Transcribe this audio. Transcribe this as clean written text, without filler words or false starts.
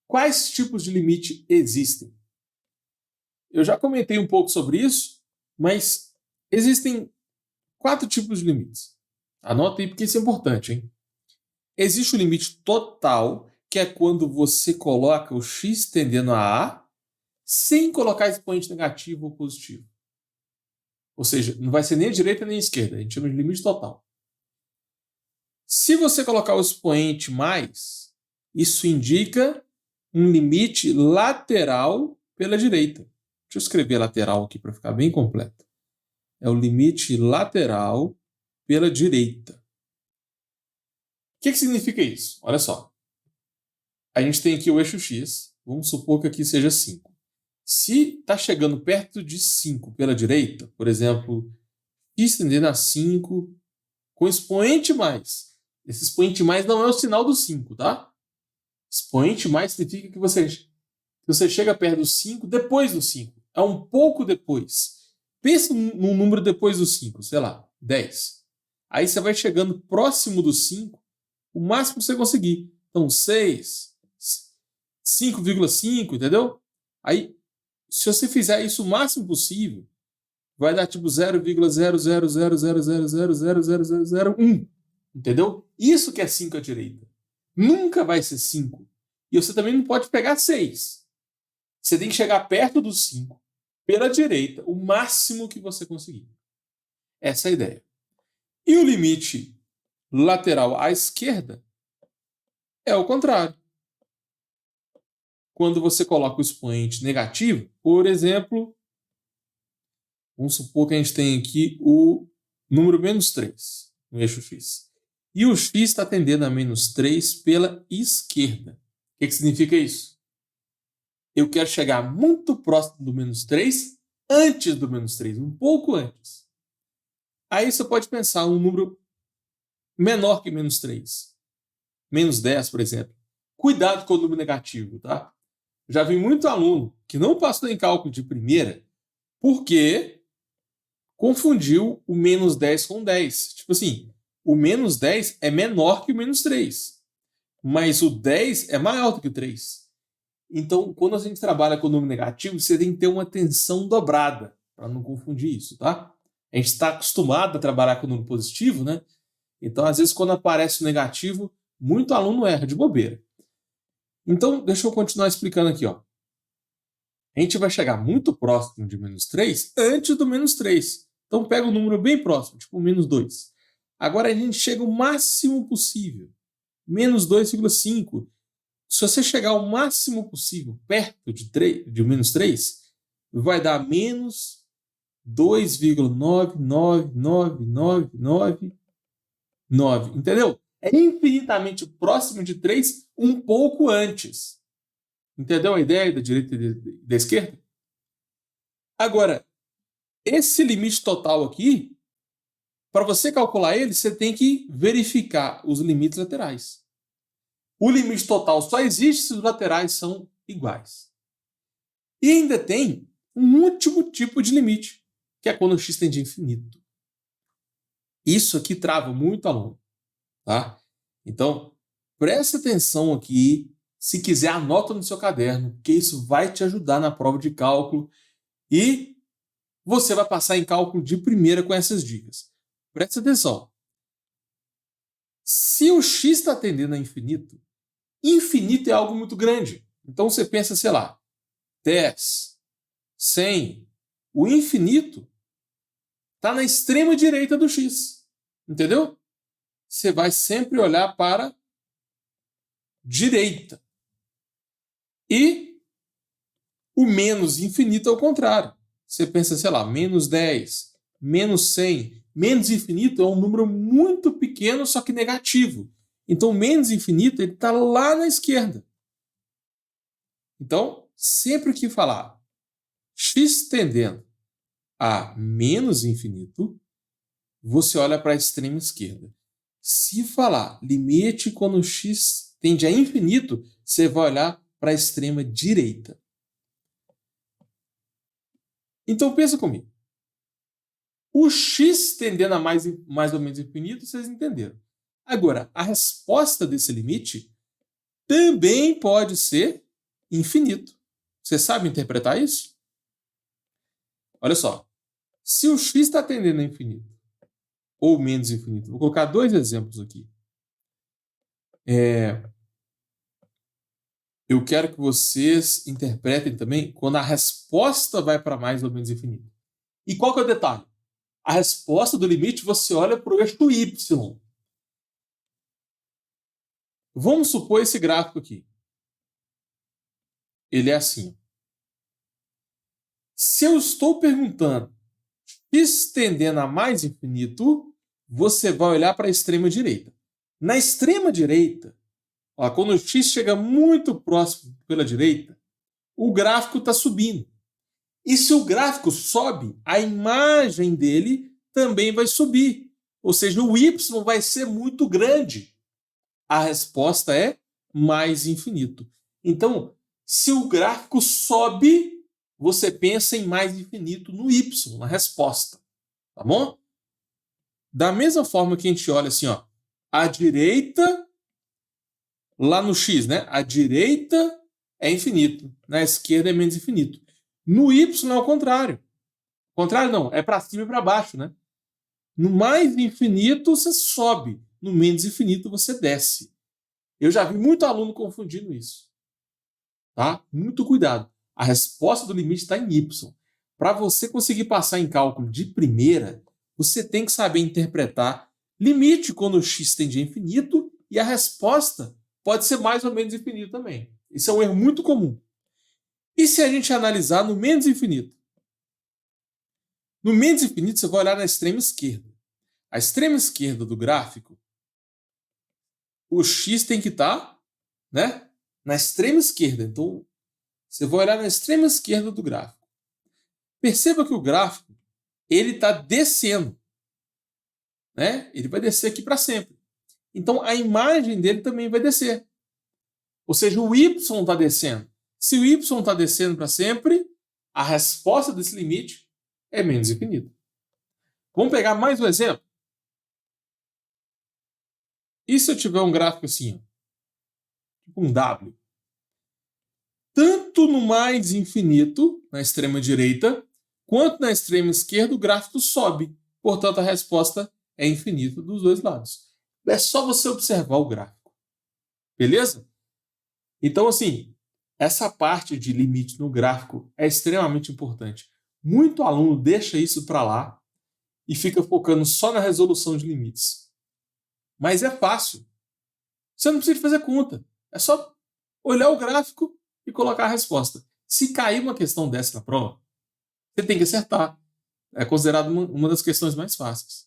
Quais tipos de limite existem? Eu já comentei um pouco sobre isso, mas existem 4 tipos de limites. Anota aí porque isso é importante, hein? Existe o limite total, que é quando você coloca o x tendendo a A sem colocar expoente negativo ou positivo. Ou seja, não vai ser nem a direita nem a esquerda. A gente chama de limite total. Se você colocar o expoente mais, isso indica um limite lateral pela direita. Deixa eu escrever lateral aqui para ficar bem completo. É o limite lateral pela direita. O que significa isso? Olha só. A gente tem aqui o eixo x. Vamos supor que aqui seja 5. Se está chegando perto de 5 pela direita, por exemplo, x tendendo a 5 com expoente mais. Esse expoente mais não é o sinal do 5, tá? Expoente mais significa que você chega perto do 5 depois do 5. É um pouco depois. Pensa num número depois do 5, sei lá, 10. Aí você vai chegando próximo do 5, o máximo que você conseguir. Então, 6, 5,5, entendeu? Aí, se você fizer isso o máximo possível, vai dar tipo 0,00000000001. Entendeu? Isso que é 5 à direita. Nunca vai ser 5. E você também não pode pegar 6. Você tem que chegar perto do 5, pela direita, o máximo que você conseguir. Essa é a ideia. E o limite lateral à esquerda é o contrário. Quando você coloca o expoente negativo, por exemplo, vamos supor que a gente tem aqui o número menos 3 no eixo x. E o x está tendendo a menos 3 pela esquerda. O que significa isso? Eu quero chegar muito próximo do menos 3 antes do menos 3, um pouco antes. Aí você pode pensar um número menor que menos 3. Menos 10, por exemplo. Cuidado com o número negativo, tá? Já vi muito aluno que não passou em cálculo de primeira porque confundiu o menos 10 com 10. Tipo assim, o menos 10 é menor que o menos 3, mas o 10 é maior do que o 3. Então, quando a gente trabalha com o número negativo, você tem que ter uma atenção dobrada para não confundir isso, tá? A gente está acostumado a trabalhar com o número positivo, né? Então, às vezes, quando aparece o negativo, muito aluno erra de bobeira. Então, deixa eu continuar explicando aqui, ó. A gente vai chegar muito próximo de menos 3 antes do menos 3. Então, pega um número bem próximo, tipo menos 2. Agora, a gente chega o máximo possível. Menos 2,5. Se você chegar o máximo possível perto de menos 3, vai dar menos 2,99999. Entendeu? É infinitamente próximo de 3 um pouco antes. Entendeu a ideia da direita e da esquerda? Agora, esse limite total aqui, para você calcular ele, você tem que verificar os limites laterais. O limite total só existe se os laterais são iguais. E ainda tem um último tipo de limite, que é quando o x tende a infinito. Isso aqui trava muito aluno, tá? Então, preste atenção aqui. Se quiser, anota no seu caderno, porque isso vai te ajudar na prova de cálculo e você vai passar em cálculo de primeira com essas dicas. Preste atenção. Se o x está tendendo a infinito, infinito é algo muito grande. Então você pensa, sei lá, 10, 100. O infinito está na extrema direita do x. Entendeu? Você vai sempre olhar para direita. E o menos infinito é o contrário. Você pensa, sei lá, menos 10, menos 100. Menos infinito é um número muito pequeno, só que negativo. Então, menos infinito está lá na esquerda. Então, sempre que falar x tendendo a menos infinito, você olha para a extrema esquerda. Se falar limite quando x tende a infinito, você vai olhar para a extrema direita. Então, pensa comigo. O x tendendo a mais ou menos infinito, vocês entenderam. Agora, a resposta desse limite também pode ser infinito. Você sabe interpretar isso? Olha só. Se o x está tendendo a infinito ou menos infinito, vou colocar 2 exemplos aqui. Eu quero que vocês interpretem também quando a resposta vai para mais ou menos infinito. E qual que é o detalhe? A resposta do limite, você olha para o eixo y. Vamos supor esse gráfico aqui. Ele é assim. Se eu estou perguntando x tendendo a mais infinito, você vai olhar para a extrema direita. Na extrema direita, ó, quando o x chega muito próximo pela direita, o gráfico está subindo. E se o gráfico sobe, a imagem dele também vai subir. Ou seja, o y vai ser muito grande. A resposta é mais infinito. Então, se o gráfico sobe, você pensa em mais infinito no y, na resposta. Tá bom? Da mesma forma que a gente olha assim, ó, à direita, lá no x, né? A direita é infinito, na esquerda é menos infinito. No y é o contrário. O contrário não, é para cima e para baixo, né? No mais infinito você sobe, no menos infinito você desce. Eu já vi muito aluno confundindo isso. Tá? Muito cuidado. A resposta do limite está em y. Para você conseguir passar em cálculo de primeira, você tem que saber interpretar limite quando o x tende a infinito e a resposta pode ser mais ou menos infinito também. Isso é um erro muito comum. E se a gente analisar no menos infinito? No menos infinito, você vai olhar na extrema esquerda. A extrema esquerda do gráfico, o x tem que estar, né, na extrema esquerda. Então, você vai olhar na extrema esquerda do gráfico. Perceba que o gráfico ele está descendo. Né? Ele vai descer aqui para sempre. Então, a imagem dele também vai descer. Ou seja, o y está descendo. Se o y está descendo para sempre, a resposta desse limite é menos infinito. Vamos pegar mais um exemplo? E se eu tiver um gráfico assim, ó, tipo um W? Tanto no mais infinito, na extrema direita, quanto na extrema esquerda, o gráfico sobe. Portanto, a resposta é infinito dos dois lados. É só você observar o gráfico. Beleza? Então, assim, essa parte de limite no gráfico é extremamente importante. Muito aluno deixa isso para lá e fica focando só na resolução de limites. Mas é fácil. Você não precisa fazer conta. É só olhar o gráfico e colocar a resposta. Se cair uma questão dessa na prova, você tem que acertar. É considerado uma das questões mais fáceis.